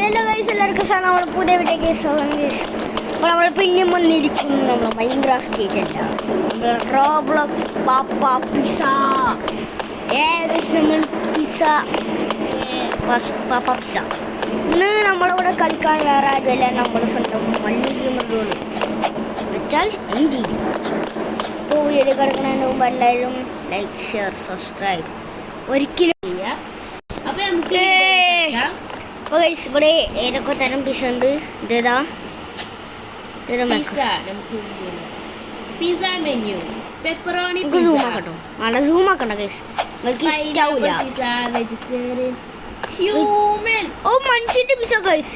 Hello guys, എല്ലാവർക്കും sir നമ്മൾ പുതിയ വീട്ടിലേക്ക് സ്വാഗതം ഗൈസ്. അപ്പോൾ നമ്മൾ പിന്നെയും വന്നിരിക്കുന്നു നമ്മൾ മൈൻക്രാഫ്റ്റ് അല്ല, നമ്മൾ റോബ്ലോക്സ് പാപ്പ പിസ്സ. നമ്മൾ പിസ്സ പാപ്പ പിസ്സ. ഇന്ന് നമ്മളിവിടെ കളിക്കാൻ വേറെ ആരുമല്ല, നമ്മുടെ സ്വന്തം മല്ലികമൃഗങ്ങൾ വെച്ചാൽ എൻജി. അപ്പോൾ വീഡിയോ കിടക്കുന്നതിന് മുമ്പ് എല്ലാവരും ലൈക്ക്, ഷെയർ, സബ്സ്ക്രൈബ് ഒരിക്കലും ചെയ്യാം. അപ്പോൾ നമുക്ക് ഇവിടെ ഏതൊക്കെ തരം പിസ്സ ഉണ്ട്? ഇതേതാ പിസ്സ മെനു പെപ്പറോണി സൂം ആക്കട്ടോ. നല്ല സൂം ആക്കണ്ട ഗൈസ്, നിങ്ങൾക്ക് ഇഷ്ടാവൂല. Vegetarian human. ഓ മനുഷ്യന്റെ പിസ്സ ഗൈസ്.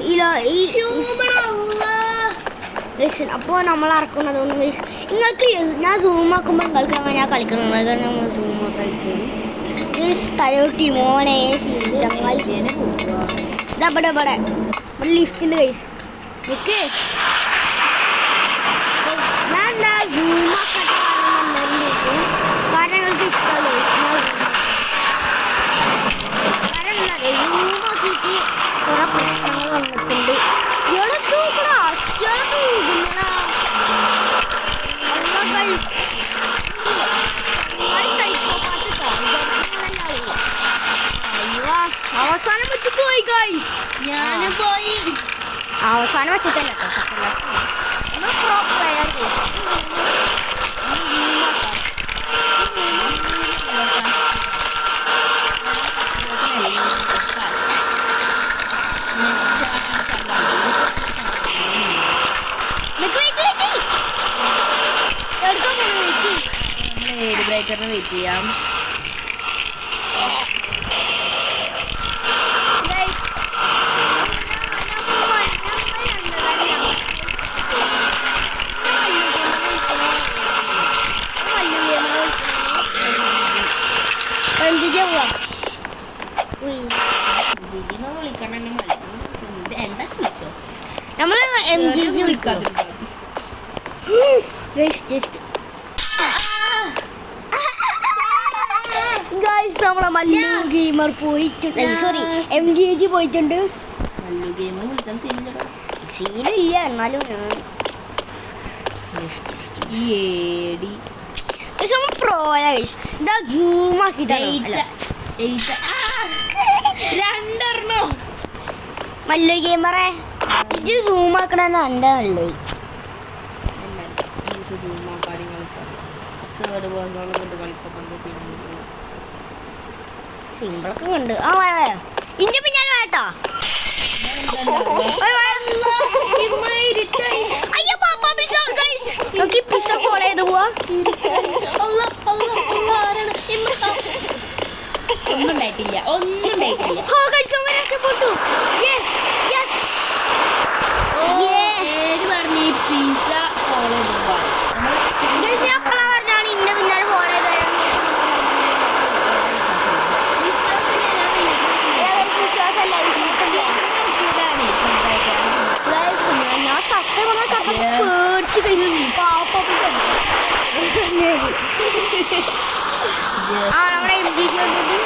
അപ്പോൾ നമ്മൾ ഇറക്കുന്നതുകൊണ്ട് ഗൈസ് നിങ്ങൾക്ക് ഞാൻ സൂം ആക്കുമ്പോൾ നിങ്ങൾക്ക് ഞാൻ കളിക്കുന്നത് നമ്മൾ സൂം ആക്കും. തലയോട്ടി മോനെ ചങ്ങായി ഇവിടെ ലിഫ്റ്റിൻ്റെ ഗൈസ് നിൽക്ക്. ഞാൻ കാരണം നിങ്ങൾക്ക് ഇഷ്ടമല്ല സൂമാക്കിയിട്ട് കുറെ പ്രശ്നങ്ങൾ വന്നിട്ടുണ്ട്. അവസാനം വെച്ച് പോയി ഗൈസ്, ഞാനും പോയി. അവസാനം വെച്ചിട്ടല്ല പ്രോ പ്ലെയർ. ബ്രേക്കറിന് വെയിറ്റ് ചെയ്യാം. നമ്മള് നമ്മളെ മല്ലു ഗെയിമർ പോയിട്ടുണ്ട്. സോറി, MGG പോയിട്ടുണ്ട്. സീനില്ല എന്നാലും പ്രോയ സൂം ആക്കിട്ട് മല്ലു ഗെയിമറെ ഇത് സൂം ആക്കണമെന്ന് എൻ്റെ നല്ലത്. സിമ്പിളൊക്കെ ഉണ്ട്. ഇന്റെ പിന്നാലെ വേട്ടോ. അയ്യോ പാപ്പ പിസ്സ ഗൈസ്, നമുക്ക് പിസ്സ ഫോളോ ചെയ്ത് പോവാ. ഒന്നും ഉണ്ടായിട്ടില്ല. ഹോ ഗൈസ്, നമ്മൾ രക്ഷപ്പെട്ടു. Yes yes. പറഞ്ഞു പിസ്സ ഫോളോ ചെയ്ത് പോവാ. ഗൈസ് ഞാൻ പറഞ്ഞാണ് ഇന്ന പിന്നാലെ ഫോളോ ചെയ്ത്. ഞാൻ സത്യം പേടിച്ച് കഴിഞ്ഞു. പാപ്പ നമ്മുടെ MGG ഉണ്ടെങ്കിൽ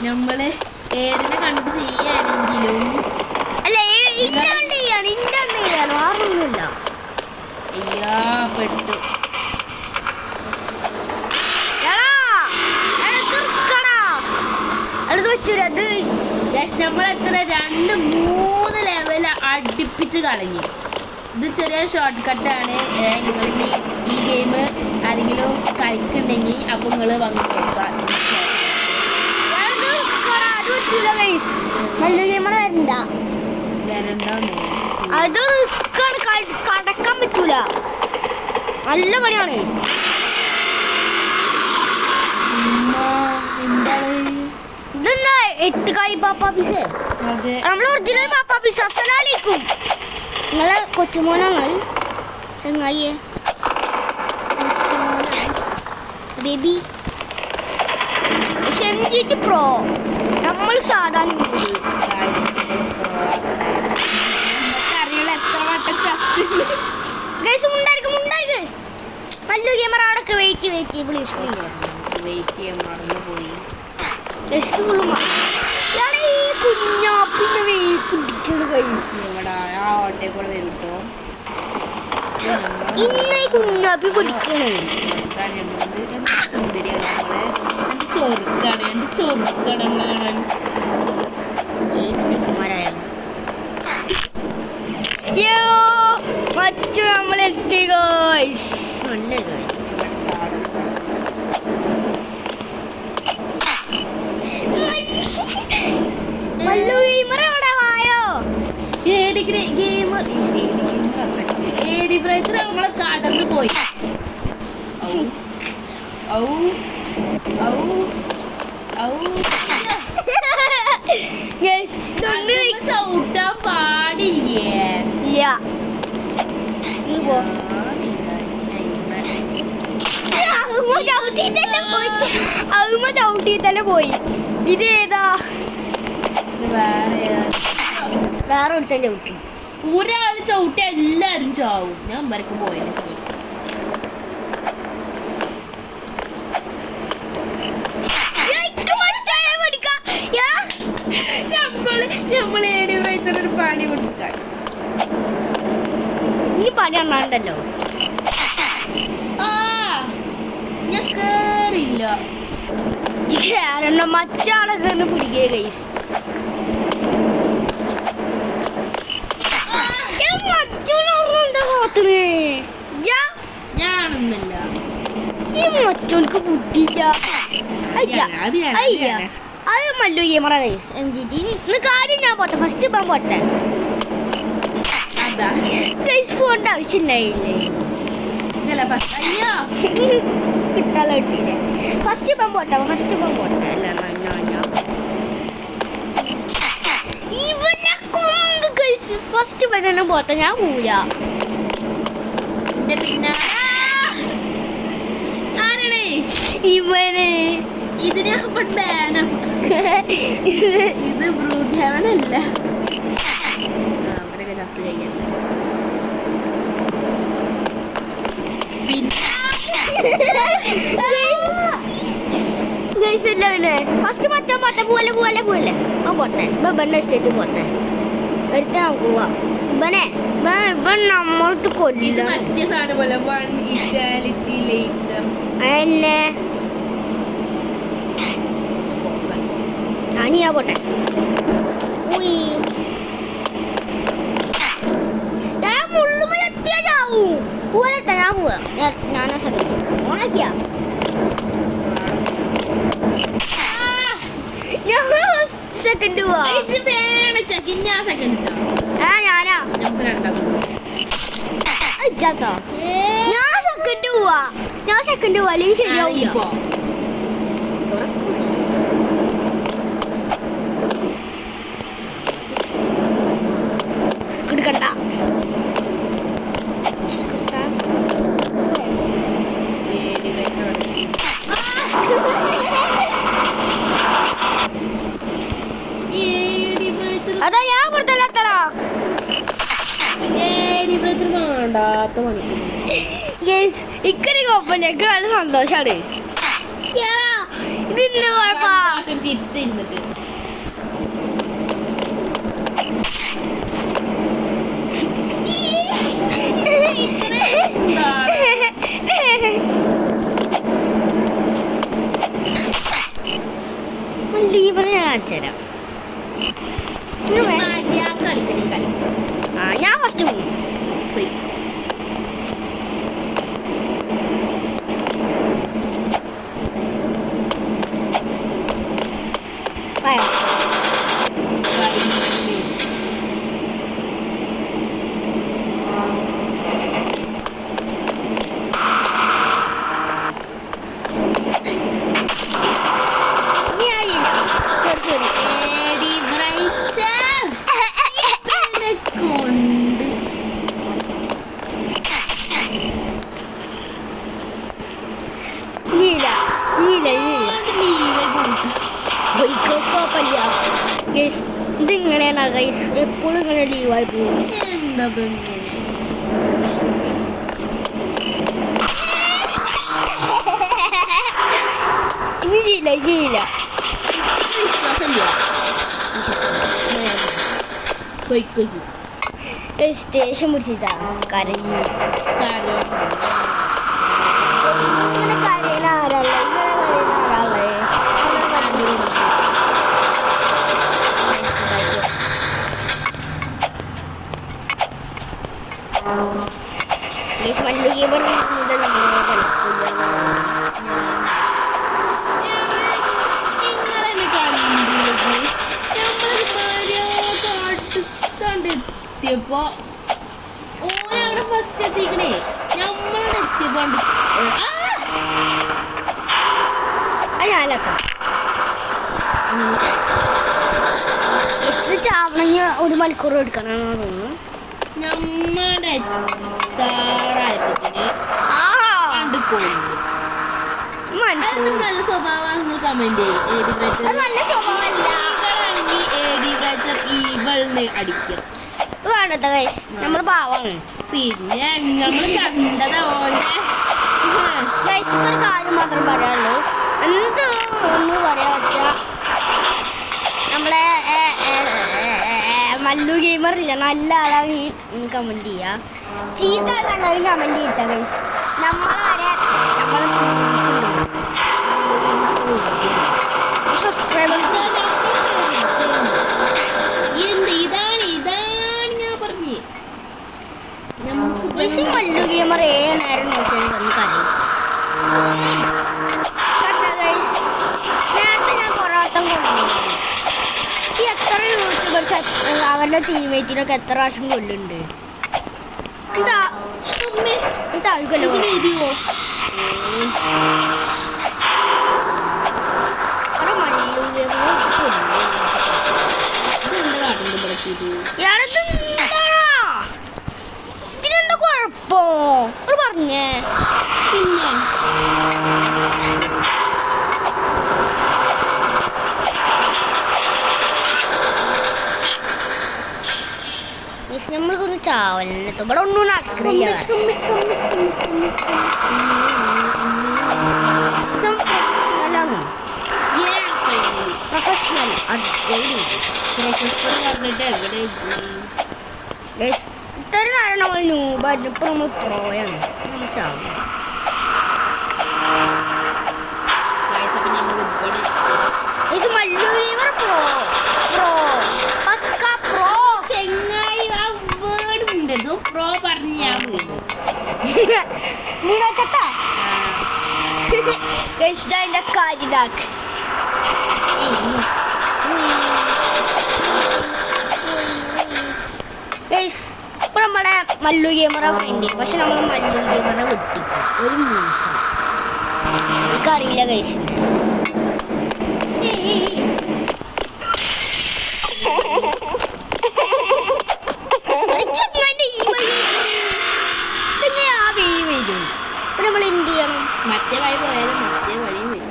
നമ്മള് ഏതിനെ കണ്ടിട്ട് ചെയ്യാണെങ്കിലും ആറൊന്നുമില്ല. പെട്ടു. നമ്മളെത്ര 2-3 ലെവൽ അടുപ്പിച്ച് കളഞ്ഞു. ഇത് ചെറിയ ഷോർട്ട് കട്ടാണ്. നിങ്ങൾ ഈ ഗെയിം ആരെങ്കിലും കളിക്കുന്നുണ്ടെങ്കിൽ അപ്പോൾ നിങ്ങൾ വന്ന് നോക്കുക. അത് കടക്കാൻ പറ്റൂല. നല്ല പണിയാണ്. ഇതെന്താ 8 കായ് പാപ്പാ പീസ്? നമ്മൾ ഒറിജിനൽ പാപ്പാ പീസ്. അസ്സലാമലൈക്കും. നിങ്ങളെ കൊച്ചുമോനാണ് ചങ്ങായിയെ ബേബി. ഷെൻജിറ്റ് പ്രോ. നമ്മൾ സാധാരണ നല്ല ക്യാമറ അടക്ക്. വെയിറ്റ് പ്ലീസ് വെയിറ്റ് ചെയ്യാൻ മറന്നു പോയി. കുഞ്ഞാപ്പിന്റെ കുടിക്കണ കൈസ് ഇവിടെ ആ ഓട്ടയെ കൂടെ വരും കേട്ടോ. ഇന്ന കുഞ്ഞാപ്പി കുടിക്കണേ. എന്റെ ചൊറുക്കാണ് നമ്മളാണ്. ഏത് ചെക്കന്മാരായാലും മറ്റു നമ്മളെത്തി ഗോയ്സ്. നല്ല നമ്മളെ കടന്നു പോയി. ചവിട്ടാൻ പാടില്ലേ? ചവിട്ടി തന്നെ പോയി. ഇതേതാ? വേറെ ഒരുത്തൻ ചവിട്ടി. ഒരാൾ ചവിട്ടി എല്ലാരും ചാവും. ഞാൻ വരക്ക് പോയതിനെ നമ്മള് പണി കൊടുക്ക. ഈ പണി അണ്ണാണ്ടല്ലോ. ഞാൻ കേറില്ല. മറ്റാളെ കയറി പിടിക്കേ ഗൈസ്. ഞാനൊന്നുമില്ല. ഈ മറ്റോൾക്ക് ബുദ്ധിയില്ല. അത് മല്ലു ക്യാമറ ഗൈസ്. കാര്യം ഞാൻ പോട്ടെ. ഫസ്റ്റ് പോകാൻ പോട്ടെ. ഗൈസ് ഫോണിന്റെ ആവശ്യം ഉണ്ടായില്ലേ? കിട്ടാലോ കിട്ടിയില്ലേ? ഫസ്റ്റ് പോകാൻ പോട്ടെ. ഇവനെ കൊന്ത് ഗൈസ്. ഫസ്റ്റ് പോകാൻ പോട്ടെ. ഞാൻ പോവില്ല. പിന്നെ ആരാണ് ഇവന്? ഇതിനെ ഇത് ബ്രൂഗ്യാവനല്ല. അവരൊക്കെ ചത്ത് കഴിയല്ല. ഫസ്റ്റ് മറ്റോ പോട്ടെ. പോലെ ആ പോട്ടെ. ബന്നെ സ്റ്റേറ്റ് പോട്ടെ. എടുത്ത പോവാ. ഇവൻ നമ്മൾക്ക് കൊല്ലില്ല. മറ്റേ സാധനം പോലെ എന്നെ ഞാനിയാ പോട്ടെ. ഞാൻ മുള്ളുമലെത്തിയാ ചാവൂ. പോലത്തെ ഞാൻ പോവാ. ഞാനാ ഓണാക്കിയാ. സെക്കൻഡ് പോവാ. ഞാനാ ഞാൻ സെക്കൻഡ് പോവാ. അല്ലെങ്കിൽ ശരിയാവും. എടുക്കണ്ട. അതാ ഞാൻ പുറത്തല്ലാത്തറ. വേണ്ടാത്ത പണിക്ക് ഇക്കറി കുഴപ്പമില്ല. എനിക്ക് നല്ല സന്തോഷാണ്. ഇതിന്റെ കുഴപ്പാ. തിരിച്ചിരുന്നിട്ട് ലീവർ ഞാൻ അയച്ചുതരാം. ഞാൻ ഫസ്റ്റ് പോകും. എന്താണ് ഗൈസ് എപ്പോഴും ഇങ്ങനെ ലീവായി പോകും. എന്താ ഇപ്പൊ ഇങ്ങനെ? ഇനി ചെയ്യില്ല എനിക്ക് വിശ്വാസമില്ല. പൊയ്ക്കോ ചെയ്യും സ്റ്റേഷൻ പിടിച്ചിട്ടാ കരഞ്ഞു. കാരണം ഇങ്ങനെ കരയുന്ന ആരല്ലേ മല്ലു ഗെയിമർ മുതൽ നമ്മൾ കളിക്കില്ല. എത്തിയപ്പോ ഓരവിടെ ഫസ്റ്റ് എത്തിക്കണേ. നമ്മളവിടെ എത്തിയപ്പോ ഞാനൊക്കെ ചാവണെങ്കിൽ 1 മണിക്കൂർ എടുക്കണം തോന്നുന്നു. നമ്മടെ എത്താറായപ്പത്തിന് കണ്ടു പോകുന്നു. നല്ല സ്വഭാവങ്ങൾ കമന്റ് അടിക്കുക. വേണ്ടട്ടോ നമ്മള് പാവാണ്. പിന്നെ നമ്മള് കണ്ടതോടെ ഒരു കാര്യം മാത്രം പറയാനുള്ളൂ. എന്ത് ഒന്ന് പറയാ വെച്ചാ നമ്മളെ മല്ലു ഗെയിമർ ഇല്ല നല്ല ആളാണ് കമന്റ് ചെയ്യാ. ചീത്ത ആളാണ് കമന്റ് ചെയ്ത ഗൈസ്. നമ്മളെ സബ്സ്ക്രൈബേഴ്സ് മല്ലു ഗെയിമർ നേരം നോക്കിയാൽ നേരത്തെ ഞാൻ കുറെ വട്ടം കൊണ്ടുപോയി. ഈ എത്ര യൂട്യൂബേഴ്സ് അവരുടെ ടീമേറ്റിനൊക്കെ എത്ര പ്രാവശ്യം കൊല്ലുന്നുണ്ട്. എന്താ ആൾക്കല്ലോ വരുമോ? മല്ലു ഗെയിമർ ഇതിനെന്താ കുഴപ്പോ പറഞ്ഞേ? പിന്നെ നമ്മൾക്കൊരു ചാവലിന് ഇവിടെ ഒന്നും നടക്കില്ല. പ്രൊഫഷണൽ ഇത്ര നേരം നമ്മൾ നൂബായിരുന്നു. ഇപ്പൊ നമ്മൾ പ്രോയാണ്. നമ്മൾ ചാവും. മല്ലു ഗെയിമർ പ്രോ പക്ക പ്രോ. ചെങ്ങായി ആ വേർഡ് ഉണ്ടായിരുന്നു. പ്രോ പറഞ്ഞ് ഞാൻ വീണു. നീക്കട്ടാ അതിന്റെ കാര്യാക്ക്. ഇപ്പൊ നമ്മളെ മല്ലു ഗെയിമറെ ഫ്രണ്ട്. പക്ഷെ നമ്മൾ മല്ലു ഗെയിമറെ വെട്ടിക്കും ഒരു മൂസം. എനിക്കറിയില്ല കൈസ്. നമ്മൾ എന്ത് ചെയ്യണം? മറ്റേ വഴി പോയാലും മറ്റേ വഴിയും വരും.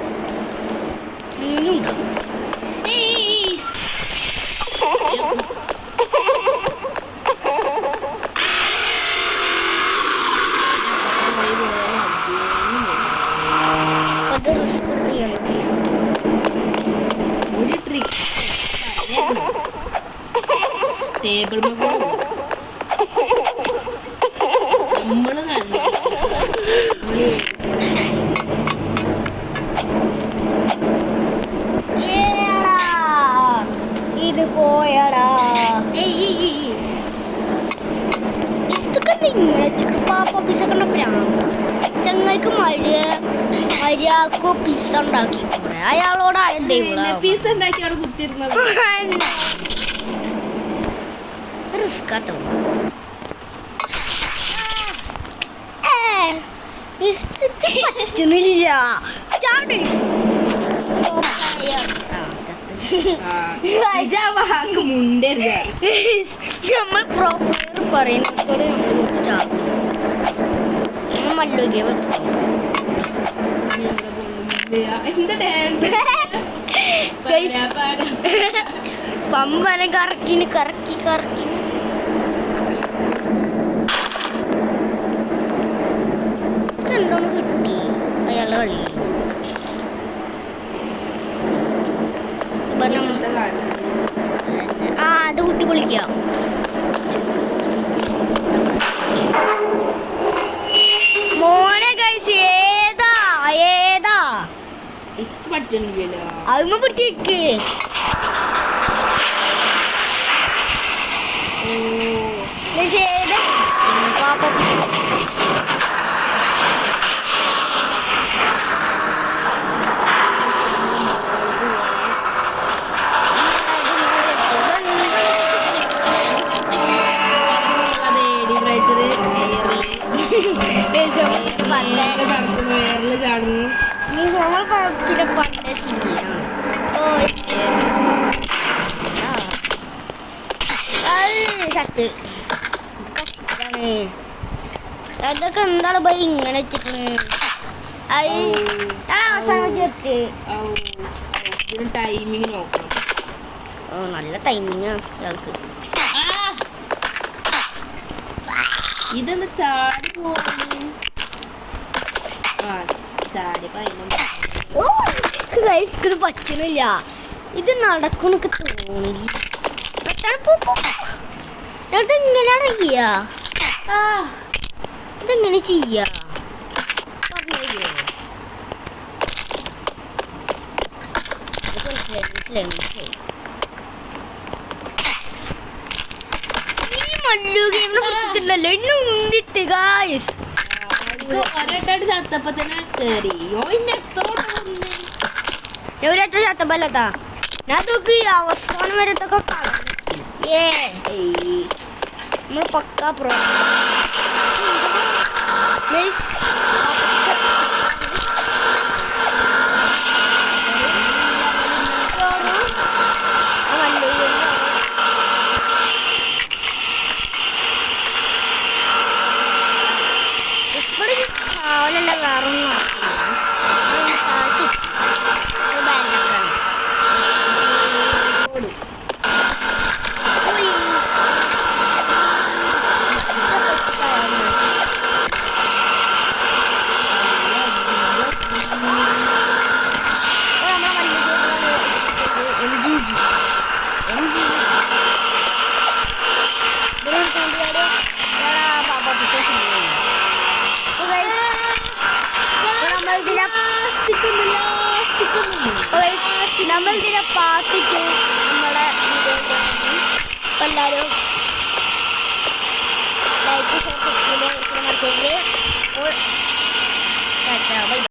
ഒരു ട്രിക്ക് ടേബിൾ നമ്മള് ഇത് പോയടാ. ഇതൊക്കെ ഇങ്ങനെ പാപ്പ പിസക്കണ്ട പ്രാന്ത. ചങ്ങായിക്ക് മര്യാദക്ക് പിസ്സ ഉണ്ടാക്കി അയാളോട് ആരുടെ പിസ്സ ഉണ്ടാക്കി അവിടെ കുത്തിരുന്നത് റിസ്ക് പറ്റുന്നില്ല. നമ്മൾ പ്രോപ്പർ പറയുന്നതോടെ നമ്മൾ മല്ലു ഗെയിമർ എന്താ ഡാൻസ് പമ്പനെ കറക്കിന് കറക്കി കറക്കിന്. എന്തോന്ന് കിട്ടി അയാളുടെ കളി. ആ അത് കുട്ടി കുളിക്കാം. മോനെ കഴിച്ച് ഏതാ ഏതാ എനിക്ക് പറ്റണില്ലല്ലോ. അതുമ്മ പിടിച്ചിരിക്ക്. അതൊക്കെ എന്താണ് ബൈ ഇങ്ങനെ വെച്ചിട്ട് അവസാനം വെച്ച് ടൈമിങ് നോക്കണം. ഓ നല്ല ടൈമിങ് ഇയാൾക്ക്. ഇതെന്താ ചാടി പോവാണ്? ചാടി ഓ ഇത് പറ്റുന്നില്ല. ഇത് നടക്കണക്ക് തോന്നില്ല. ഇതെങ്ങനെയാണ് ചെയ്യാ? ഇതെങ്ങനെ ചെയ്യാ? ഈ മല്ലു ഗെയിമിനെ കുറിച്ചിട്ടുണ്ടല്ലോ ഇന്ന് ഉണ്ടിട്ട് ഗായ്സ്. ഒരട്ടായിട്ട് ചത്തപ്പോ തന്നെ കേറിയോ? എവിടെയാ ചത്തപ്പല്ലത്താ? ഞാൻ നോക്കി അവസാനം വരത്തൊക്കെ നമ്മൾ പക്കാ പ്രോ. ചാവലല്ല വേറൊന്നും നമ്മൾ ഇതിനെ പാർട്ടിക്ക് നമ്മളെ എല്ലാവരും